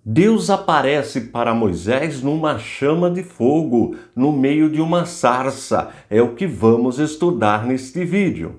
Deus aparece para Moisés numa chama de fogo, no meio de uma sarça. É o que vamos estudar neste vídeo.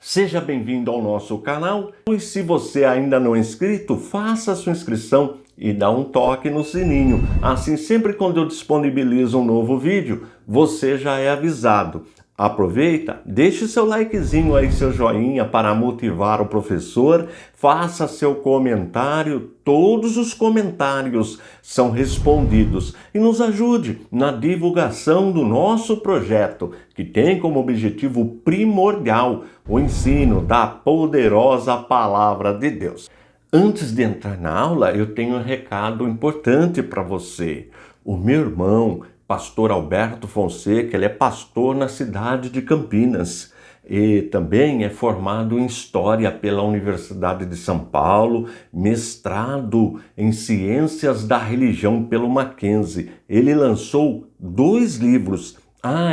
Seja bem-vindo ao nosso canal e se você ainda não é inscrito, faça sua inscrição e dá um toque no sininho. Assim, sempre quando eu disponibilizo um novo vídeo, você já é avisado. Aproveita, deixe seu likezinho aí, seu joinha para motivar o professor, faça seu comentário, todos os comentários são respondidos e nos ajude na divulgação do nosso projeto, que tem como objetivo primordial o ensino da poderosa Palavra de Deus. Antes de entrar na aula, eu tenho um recado importante para você. O meu irmão, Pastor Alberto Fonseca, ele é pastor na cidade de Campinas e também é formado em História pela Universidade de São Paulo, mestrado em Ciências da Religião pelo Mackenzie. Ele lançou 2 livros.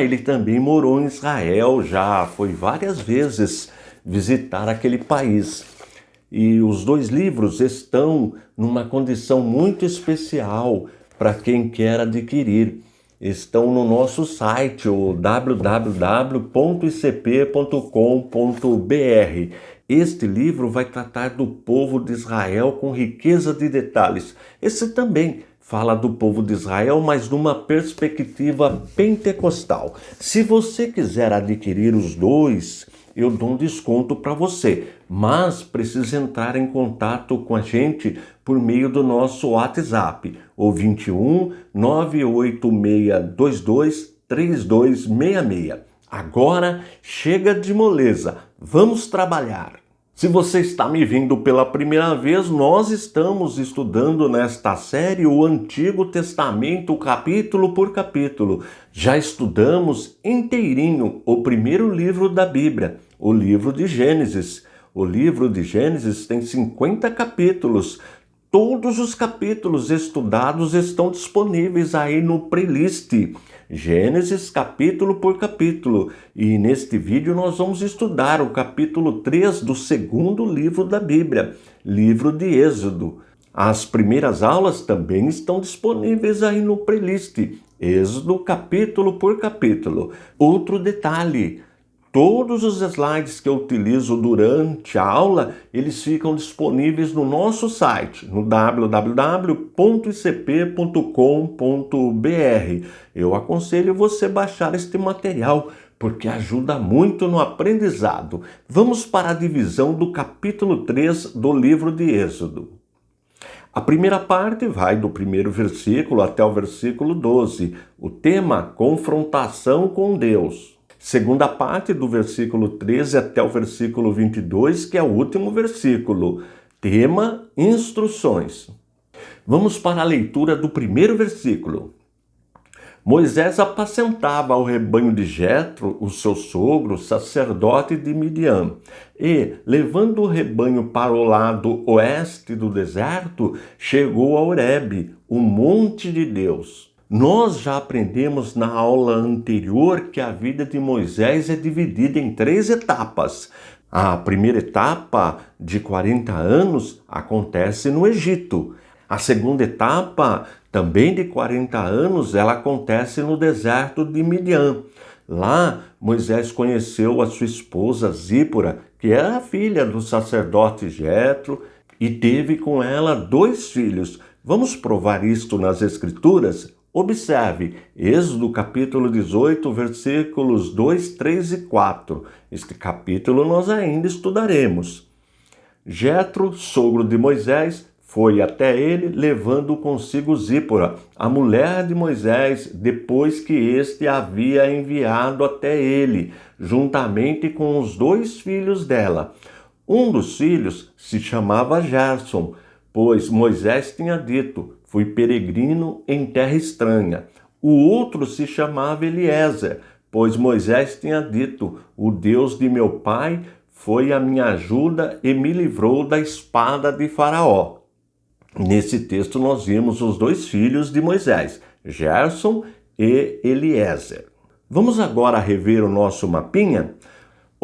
Ele também morou em Israel, já foi várias vezes visitar aquele país. E os 2 livros estão numa condição muito especial para quem quer adquirir. Estão no nosso site, o www.icp.com.br. Este livro vai tratar do povo de Israel com riqueza de detalhes. Esse também fala do povo de Israel, mas numa perspectiva pentecostal. Se você quiser adquirir os 2, eu dou um desconto para você, mas precisa entrar em contato com a gente por meio do nosso WhatsApp, o 21 98622 3266. Agora chega de moleza, vamos trabalhar. Se você está me vendo pela primeira vez, nós estamos estudando nesta série o Antigo Testamento, capítulo por capítulo. Já estudamos inteirinho o primeiro livro da Bíblia, o livro de Gênesis. O livro de Gênesis tem 50 capítulos. Todos os capítulos estudados estão disponíveis aí no playlist Gênesis capítulo por capítulo. E neste vídeo nós vamos estudar o capítulo 3 do segundo livro da Bíblia, livro de Êxodo. As primeiras aulas também estão disponíveis aí no playlist Êxodo capítulo por capítulo. Outro detalhe: todos os slides que eu utilizo durante a aula, eles ficam disponíveis no nosso site, no www.icp.com.br. Eu aconselho você baixar este material, porque ajuda muito no aprendizado. Vamos para a divisão do capítulo 3 do livro de Êxodo. A primeira parte vai do primeiro versículo até o versículo 12. O tema: confrontação com Deus. Segunda parte, do versículo 13 até o versículo 22, que é o último versículo. Tema: instruções. Vamos para a leitura do primeiro versículo. Moisés apacentava o rebanho de Jetro, o seu sogro, sacerdote de Midian, e, levando o rebanho para o lado oeste do deserto, chegou a Horebe, o monte de Deus. Nós já aprendemos na aula anterior que a vida de Moisés é dividida em 3 etapas. A primeira etapa, de 40 anos, acontece no Egito. A segunda etapa, também de 40 anos, ela acontece no deserto de Midian. Lá, Moisés conheceu a sua esposa Zípora, que era a filha do sacerdote Jetro, e teve com ela 2 filhos. Vamos provar isto nas Escrituras? Observe, Êxodo capítulo 18, versículos 2, 3 e 4. Este capítulo nós ainda estudaremos. Jetro, sogro de Moisés, foi até ele, levando consigo Zípora, a mulher de Moisés, depois que este a havia enviado até ele, juntamente com os 2 filhos dela. Um dos filhos se chamava Gerson, pois Moisés tinha dito: fui peregrino em terra estranha. O outro se chamava Eliezer, pois Moisés tinha dito: o Deus de meu pai foi a minha ajuda e me livrou da espada de Faraó. Nesse texto nós vimos os 2 filhos de Moisés, Gerson e Eliezer. Vamos agora rever o nosso mapinha?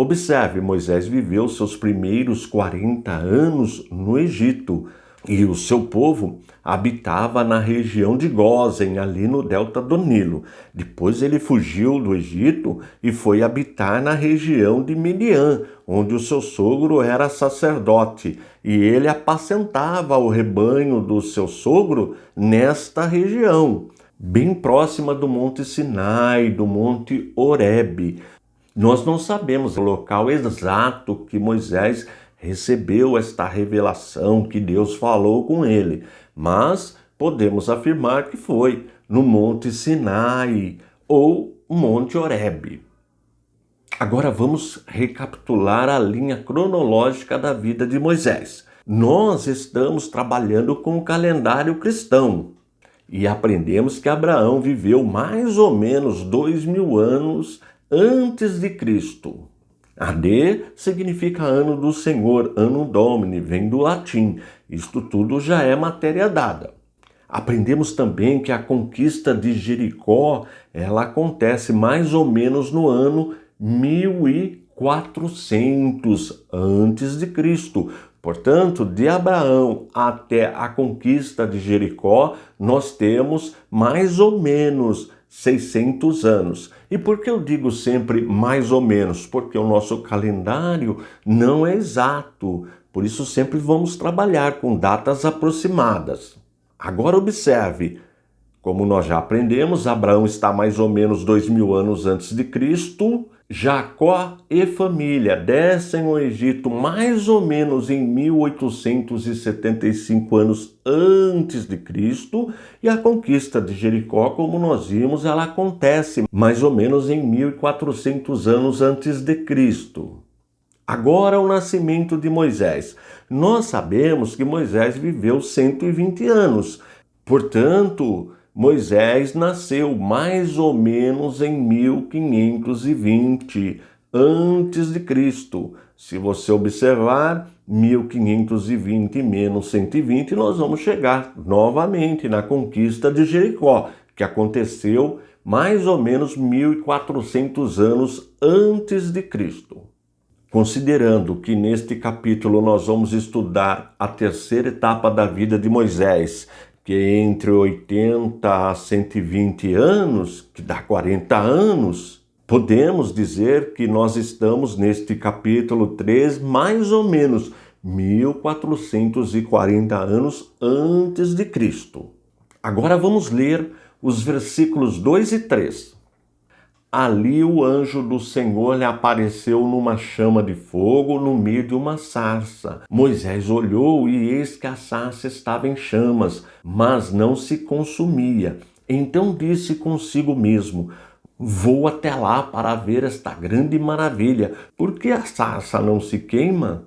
Observe, Moisés viveu seus primeiros 40 anos no Egito e o seu povo habitava na região de Gósen, ali no delta do Nilo. Depois ele fugiu do Egito e foi habitar na região de Midian, onde o seu sogro era sacerdote, e ele apacentava o rebanho do seu sogro nesta região, bem próxima do Monte Sinai, do Monte Horebe. Nós não sabemos o local exato que Moisés recebeu esta revelação, que Deus falou com ele, mas podemos afirmar que foi no Monte Sinai ou Monte Horebe. Agora vamos recapitular a linha cronológica da vida de Moisés. Nós estamos trabalhando com o calendário cristão e aprendemos que Abraão viveu mais ou menos 2000 anos antes de Cristo. AD significa ano do Senhor, Anno Domini, vem do latim. Isto tudo já é matéria dada. Aprendemos também que a conquista de Jericó, ela acontece mais ou menos no ano 1400 antes de Cristo. Portanto, de Abraão até a conquista de Jericó, nós temos mais ou menos 600 anos. E por que eu digo sempre mais ou menos? Porque o nosso calendário não é exato. Por isso sempre vamos trabalhar com datas aproximadas. Agora observe, como nós já aprendemos, Abraão está mais ou menos 2000 anos antes de Cristo. Jacó e família descem ao Egito mais ou menos em 1875 anos antes de Cristo, e a conquista de Jericó, como nós vimos, ela acontece mais ou menos em 1400 anos antes de Cristo. Agora o nascimento de Moisés. Nós sabemos que Moisés viveu 120 anos. Portanto, Moisés nasceu mais ou menos em 1520 antes de Cristo. Se você observar 1520 menos 120, nós vamos chegar novamente na conquista de Jericó, que aconteceu mais ou menos 1400 anos antes de Cristo. Considerando que neste capítulo nós vamos estudar a terceira etapa da vida de Moisés, que é entre 80 a 120 anos, que dá 40 anos, podemos dizer que nós estamos neste capítulo 3, mais ou menos 1440 anos antes de Cristo. Agora vamos ler os versículos 2 e 3. Ali o anjo do Senhor lhe apareceu numa chama de fogo no meio de uma sarça. Moisés olhou e eis que a sarça estava em chamas, mas não se consumia. Então disse consigo mesmo: vou até lá para ver esta grande maravilha. Por que a sarça não se queima?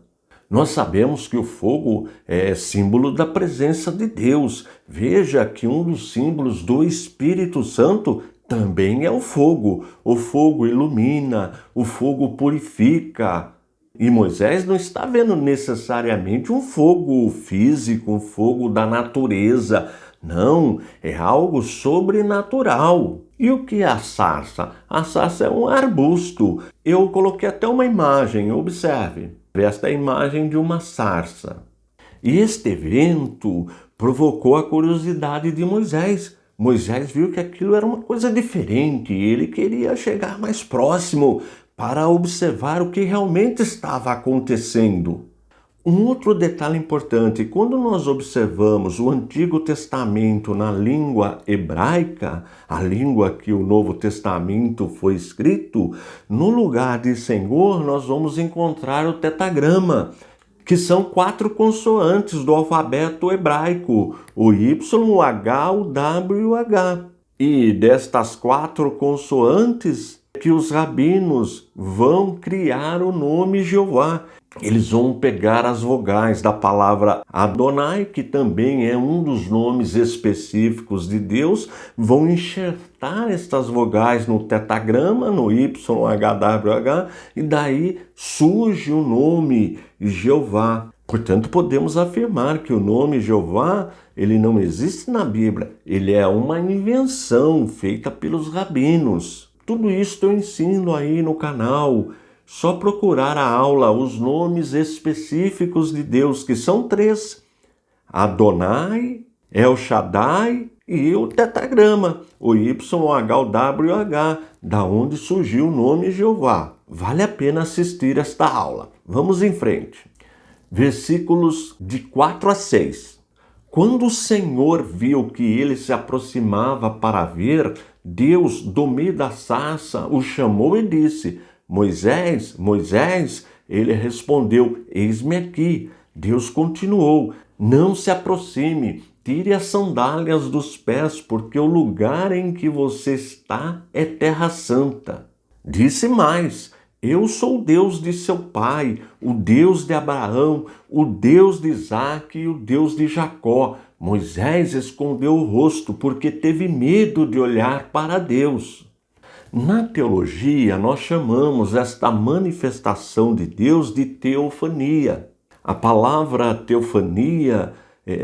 Nós sabemos que o fogo é símbolo da presença de Deus. Veja que um dos símbolos do Espírito Santo também é o fogo. O fogo ilumina, o fogo purifica. E Moisés não está vendo necessariamente um fogo físico, um fogo da natureza. Não, é algo sobrenatural. E o que é a sarça? A sarça é um arbusto. Eu coloquei até uma imagem, observe. Esta é a imagem de uma sarça. E este evento provocou a curiosidade de Moisés. Moisés viu que aquilo era uma coisa diferente e ele queria chegar mais próximo para observar o que realmente estava acontecendo. Um outro detalhe importante: quando nós observamos o Antigo Testamento na língua hebraica, a língua que o Novo Testamento foi escrito, no lugar de Senhor nós vamos encontrar o tetagrama, que são 4 consoantes do alfabeto hebraico, o Y, o H, o W e o H. E destas 4 consoantes que os rabinos vão criar o nome Jeová. Eles vão pegar as vogais da palavra Adonai, que também é um dos nomes específicos de Deus, vão enxertar estas vogais no tetagrama, no YHWH, e daí surge o nome Jeová. Portanto, podemos afirmar que o nome Jeová, ele não existe na Bíblia, ele é uma invenção feita pelos rabinos. Tudo isso eu ensino aí no canal Só procurar a aula os nomes específicos de Deus, que são 3. Adonai, El Shaddai e o tetragrama, o YHWH, da onde surgiu o nome Jeová. Vale a pena assistir esta aula. Vamos em frente. Versículos de 4 a 6. Quando o Senhor viu que ele se aproximava para ver, Deus, do meio da sarça, o chamou e disse: Moisés, Moisés. Ele respondeu: Eis-me aqui. Deus continuou: Não se aproxime, tire as sandálias dos pés, porque o lugar em que você está é terra santa. Disse mais: Eu sou o Deus de seu pai, o Deus de Abraão, o Deus de Isaque e o Deus de Jacó. Moisés escondeu o rosto porque teve medo de olhar para Deus. Na teologia, nós chamamos esta manifestação de Deus de teofania. A palavra teofania,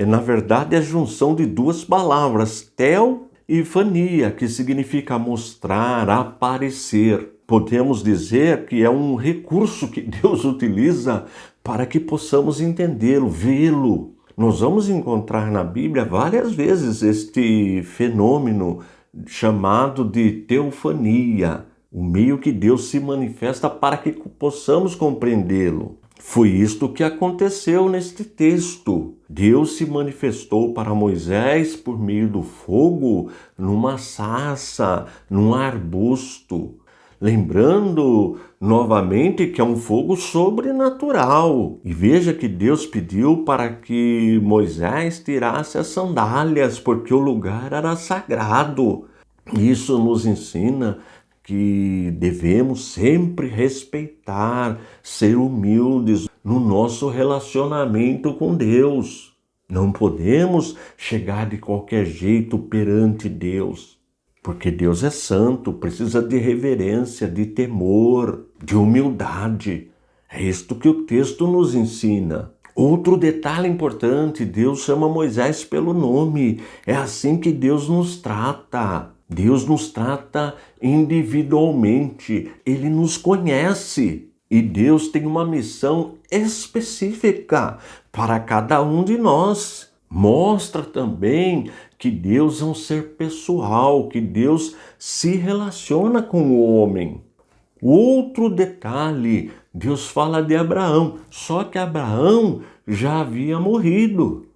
na verdade, é a junção de 2 palavras, teo e fania, que significa mostrar, aparecer. Podemos dizer que é um recurso que Deus utiliza para que possamos entendê-lo, vê-lo. Nós vamos encontrar na Bíblia várias vezes este fenômeno chamado de teofania, o meio que Deus se manifesta para que possamos compreendê-lo. Foi isto que aconteceu neste texto. Deus se manifestou para Moisés por meio do fogo, numa sarça, num arbusto. Lembrando novamente que é um fogo sobrenatural. E veja que Deus pediu para que Moisés tirasse as sandálias, porque o lugar era sagrado. Isso nos ensina que devemos sempre respeitar, ser humildes no nosso relacionamento com Deus. Não podemos chegar de qualquer jeito perante Deus. Porque Deus é santo, precisa de reverência, de temor, de humildade. É isto que o texto nos ensina. Outro detalhe importante, Deus chama Moisés pelo nome. É assim que Deus nos trata. Deus nos trata individualmente. Ele nos conhece. E Deus tem uma missão específica para cada um de nós. Mostra também que Deus é um ser pessoal, que Deus se relaciona com o homem. Outro detalhe, Deus fala de Abraão, só que Abraão já havia morrido.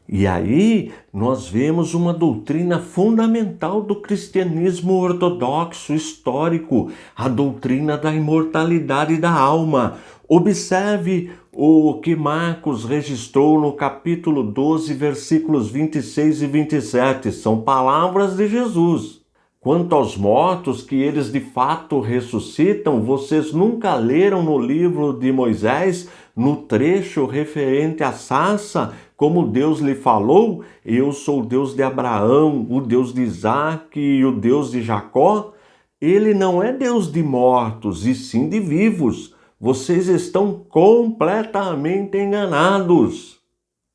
E aí nós vemos uma doutrina fundamental do cristianismo ortodoxo histórico, a doutrina da imortalidade da alma. Observe o que Marcos registrou no capítulo 12, versículos 26 e 27. São palavras de Jesus. Quanto aos mortos, que eles de fato ressuscitam, vocês nunca leram no livro de Moisés, no trecho referente à sarça, como Deus lhe falou: Eu sou o Deus de Abraão, o Deus de Isaque e o Deus de Jacó? Ele não é Deus de mortos, e sim de vivos. Vocês estão completamente enganados.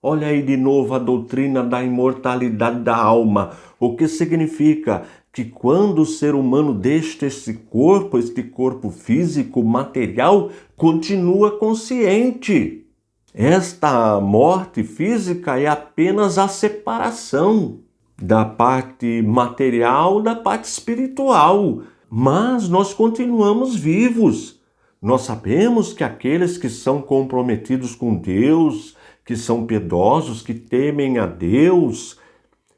Olha aí de novo a doutrina da imortalidade da alma. O que significa que quando o ser humano deixa este corpo físico, material, continua consciente. Esta morte física é apenas a separação da parte material da parte espiritual. Mas nós continuamos vivos. Nós sabemos que aqueles que são comprometidos com Deus, que são piedosos, que temem a Deus,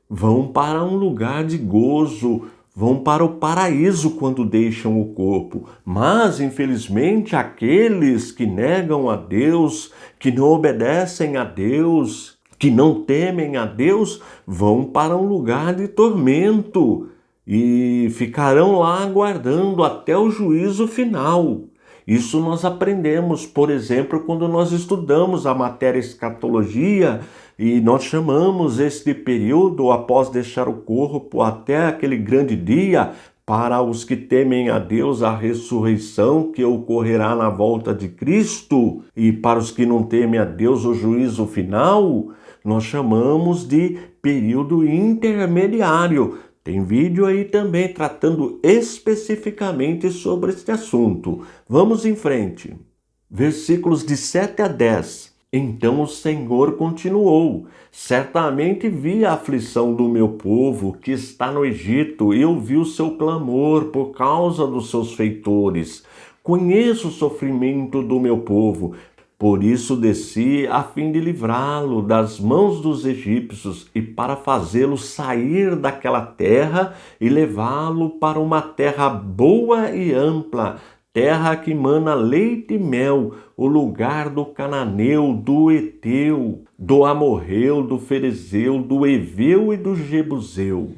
vão para um lugar de gozo, vão para o paraíso quando deixam o corpo. Mas, infelizmente, aqueles que negam a Deus, que não obedecem a Deus, que não temem a Deus, vão para um lugar de tormento e ficarão lá aguardando até o juízo final. Isso nós aprendemos, por exemplo, quando nós estudamos a matéria escatologia e nós chamamos este período após deixar o corpo até aquele grande dia, para os que temem a Deus, a ressurreição que ocorrerá na volta de Cristo, e para os que não temem a Deus, o juízo final, nós chamamos de período intermediário. Tem vídeo aí também tratando especificamente sobre este assunto. Vamos em frente. Versículos de 7 a 10. Então o Senhor continuou: certamente vi a aflição do meu povo que está no Egito e ouvi o seu clamor por causa dos seus feitores. Conheço o sofrimento do meu povo, por isso desci a fim de livrá-lo das mãos dos egípcios e para fazê-lo sair daquela terra e levá-lo para uma terra boa e ampla, terra que mana leite e mel, o lugar do cananeu, do Eteu, do Amorreu, do Ferezeu, do Eveu e do Jebuseu.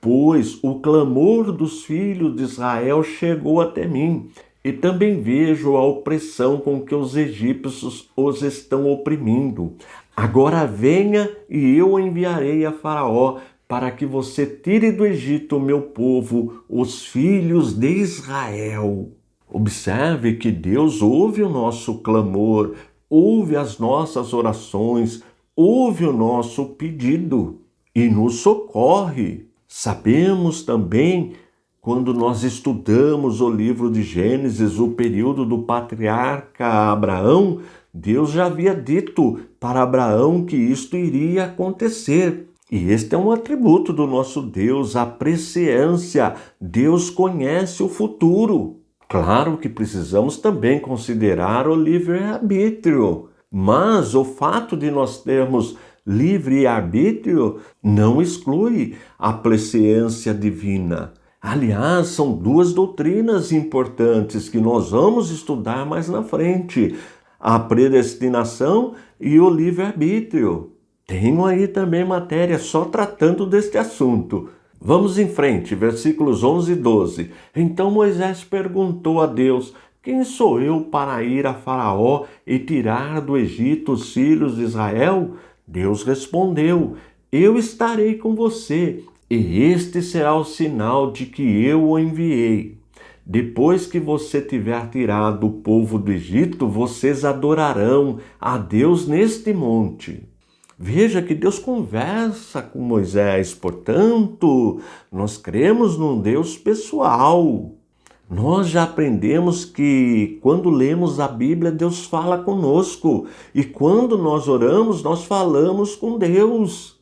Pois o clamor dos filhos de Israel chegou até mim, e também vejo a opressão com que os egípcios os estão oprimindo. Agora venha e eu o enviarei a Faraó, para que você tire do Egito o meu povo, os filhos de Israel. Observe que Deus ouve o nosso clamor, ouve as nossas orações, ouve o nosso pedido e nos socorre. Sabemos também, quando nós estudamos o livro de Gênesis, o período do patriarca Abraão, Deus já havia dito para Abraão que isto iria acontecer. E este é um atributo do nosso Deus, a presciência. Deus conhece o futuro. Claro que precisamos também considerar o livre-arbítrio, mas o fato de nós termos livre-arbítrio não exclui a presciência divina. Aliás, são duas doutrinas importantes que nós vamos estudar mais na frente: a predestinação e o livre-arbítrio. Tenho aí também matéria só tratando deste assunto. Vamos em frente, versículos 11 e 12. Então Moisés perguntou a Deus: quem sou eu para ir a Faraó e tirar do Egito os filhos de Israel? Deus respondeu: eu estarei com você, e este será o sinal de que eu o enviei. Depois que você tiver tirado o povo do Egito, vocês adorarão a Deus neste monte. Veja que Deus conversa com Moisés, portanto, nós cremos num Deus pessoal. Nós já aprendemos que quando lemos a Bíblia, Deus fala conosco. E quando nós oramos, nós falamos com Deus.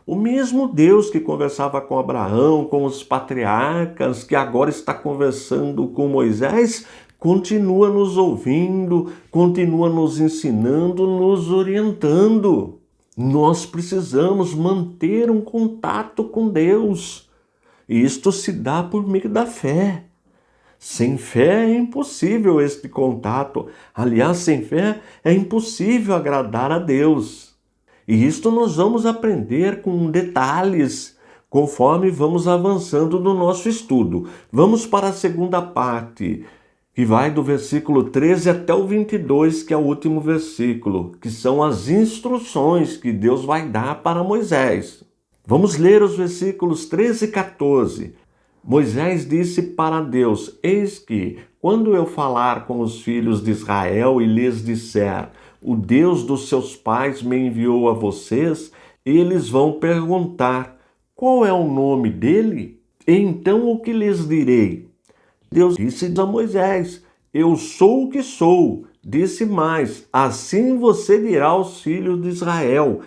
O mesmo Deus que conversava com Abraão, com os patriarcas, que agora está conversando com Moisés, continua nos ouvindo, continua nos ensinando, nos orientando. Nós precisamos manter um contato com Deus. E isto se dá por meio da fé. Sem fé é impossível este contato. Aliás, sem fé é impossível agradar a Deus. E isto nós vamos aprender com detalhes conforme vamos avançando no nosso estudo. Vamos para a segunda parte, que vai do versículo 13 até o 22, que é o último versículo, que são as instruções que Deus vai dar para Moisés. Vamos ler os versículos 13 e 14. Moisés disse para Deus: eis que, quando eu falar com os filhos de Israel e lhes disser, o Deus dos seus pais me enviou a vocês, eles vão perguntar, qual é o nome dele? Então o que lhes direi? Deus disse a Moisés: eu sou o que sou. Disse mais: assim você dirá aos filhos de Israel: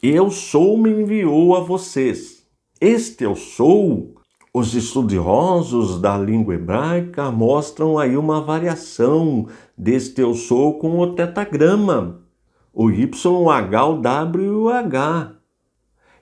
eu sou me enviou a vocês. Este eu sou, os estudiosos da língua hebraica mostram aí uma variação deste eu sou com o tetagrama, o YH, o W e o H.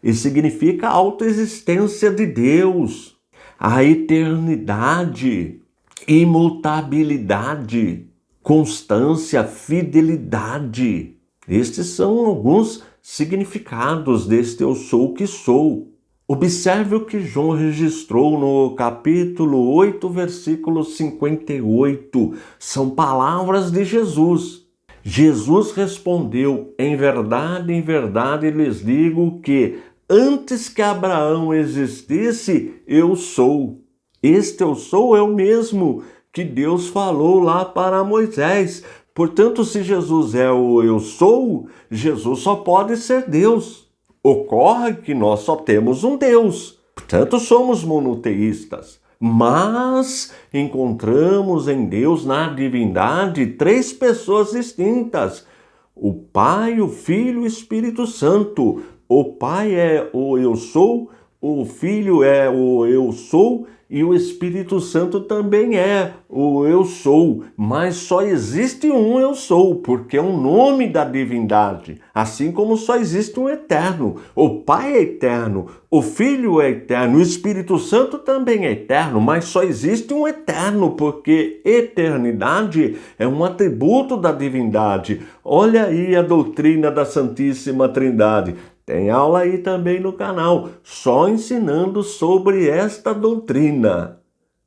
E significa a autoexistência de Deus, a eternidade, imutabilidade, constância, fidelidade. Estes são alguns significados deste eu sou o que sou. Observe o que João registrou no capítulo 8, versículo 58. São palavras de Jesus. Jesus respondeu: em verdade lhes digo que antes que Abraão existisse, eu sou. Este eu sou é o mesmo que Deus falou lá para Moisés. Portanto, se Jesus é o eu sou, Jesus só pode ser Deus. Ocorre que nós só temos um Deus. Portanto, somos monoteístas, mas encontramos em Deus, na divindade, três pessoas distintas: o Pai, o Filho e o Espírito Santo. O Pai é o Eu Sou, o Filho é o Eu Sou e o Espírito Santo também é o Eu Sou. Mas só existe um Eu Sou, porque é o nome da divindade. Assim como só existe um eterno. O Pai é eterno, o Filho é eterno, o Espírito Santo também é eterno, mas só existe um eterno, porque eternidade é um atributo da divindade. Olha aí a doutrina da Santíssima Trindade. Tem aula aí também no canal, só ensinando sobre esta doutrina.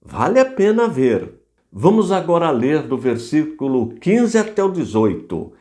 Vale a pena ver. Vamos agora ler do versículo 15 até o 18.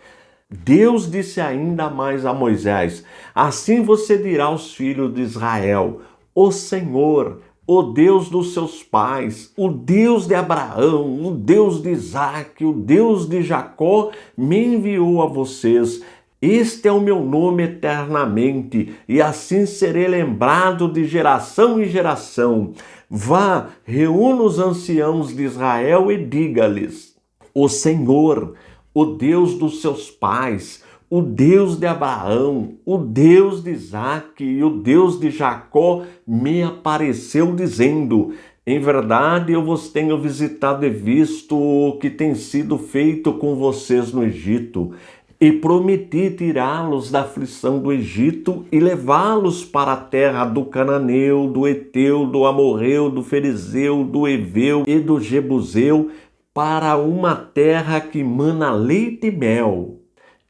Deus disse ainda mais a Moisés: assim você dirá aos filhos de Israel: o Senhor, o Deus dos seus pais, o Deus de Abraão, o Deus de Isaque, o Deus de Jacó, me enviou a vocês. Este é o meu nome eternamente, e assim serei lembrado de geração em geração. Vá, reúna os anciãos de Israel e diga-lhes: o Senhor, o Deus dos seus pais, o Deus de Abraão, o Deus de Isaque e o Deus de Jacó, me apareceu dizendo: em verdade eu vos tenho visitado e visto o que tem sido feito com vocês no Egito. E prometi tirá-los da aflição do Egito e levá-los para a terra do Cananeu, do Eteu, do Amorreu, do Ferezeu, do Eveu e do Jebuseu, para uma terra que mana leite e mel.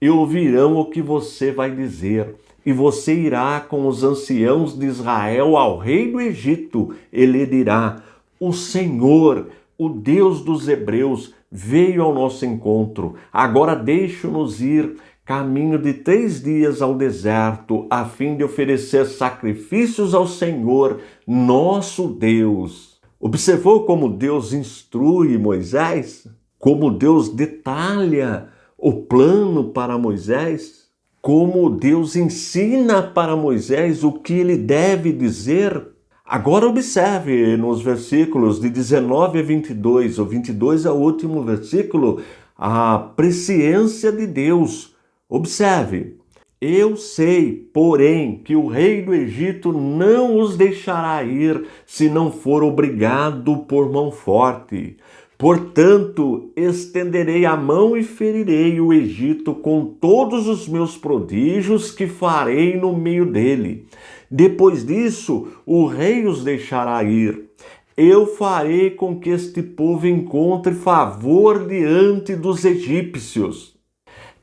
E ouvirão o que você vai dizer, e você irá com os anciãos de Israel ao rei do Egito. Ele dirá: o Senhor, o Deus dos hebreus, veio ao nosso encontro. Agora deixe-nos ir caminho de 3 dias ao deserto, a fim de oferecer sacrifícios ao Senhor, nosso Deus. Observou como Deus instrui Moisés? Como Deus detalha o plano para Moisés? Como Deus ensina para Moisés o que ele deve dizer? Agora observe nos versículos de 19 a 22, o 22 é o último versículo, a presciência de Deus. Observe: eu sei, porém, que o rei do Egito não os deixará ir se não for obrigado por mão forte. Portanto, estenderei a mão e ferirei o Egito com todos os meus prodígios que farei no meio dele. Depois disso, o rei os deixará ir. Eu farei com que este povo encontre favor diante dos egípcios.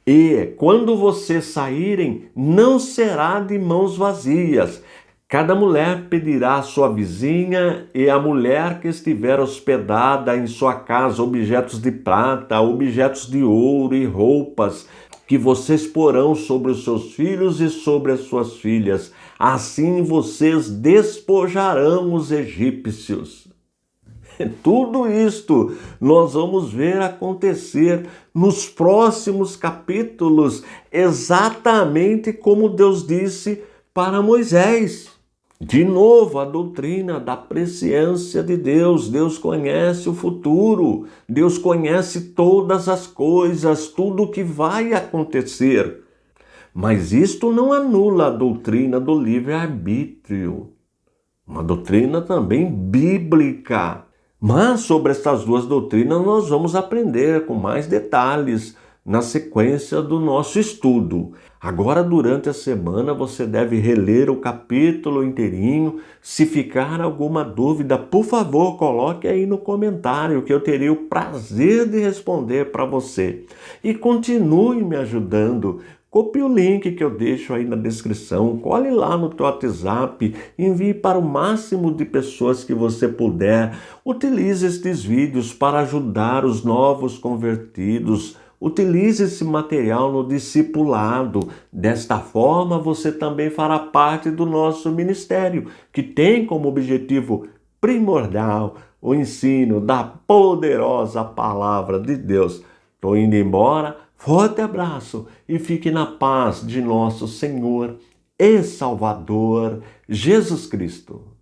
E, quando vocês saírem, não será de mãos vazias. Cada mulher pedirá à sua vizinha e à mulher que estiver hospedada em sua casa objetos de prata, objetos de ouro e roupas, que vocês porão sobre os seus filhos e sobre as suas filhas. Assim vocês despojarão os egípcios. Tudo isto nós vamos ver acontecer nos próximos capítulos, exatamente como Deus disse para Moisés. De novo, a doutrina da presciência de Deus. Deus conhece o futuro, Deus conhece todas as coisas, tudo o que vai acontecer. Mas isto não anula a doutrina do livre-arbítrio, uma doutrina também bíblica. Mas sobre essas duas doutrinas nós vamos aprender com mais detalhes na sequência do nosso estudo. Agora, durante a semana, você deve reler o capítulo inteirinho. Se ficar alguma dúvida, por favor, coloque aí no comentário, que eu terei o prazer de responder para você. E continue me ajudando. Copie o link que eu deixo aí na descrição, cole lá no teu WhatsApp, envie para o máximo de pessoas que você puder. Utilize estes vídeos para ajudar os novos convertidos. Utilize esse material no discipulado. Desta forma, você também fará parte do nosso ministério, que tem como objetivo primordial o ensino da poderosa palavra de Deus. Estou indo embora. Forte abraço e fique na paz de nosso Senhor e Salvador Jesus Cristo.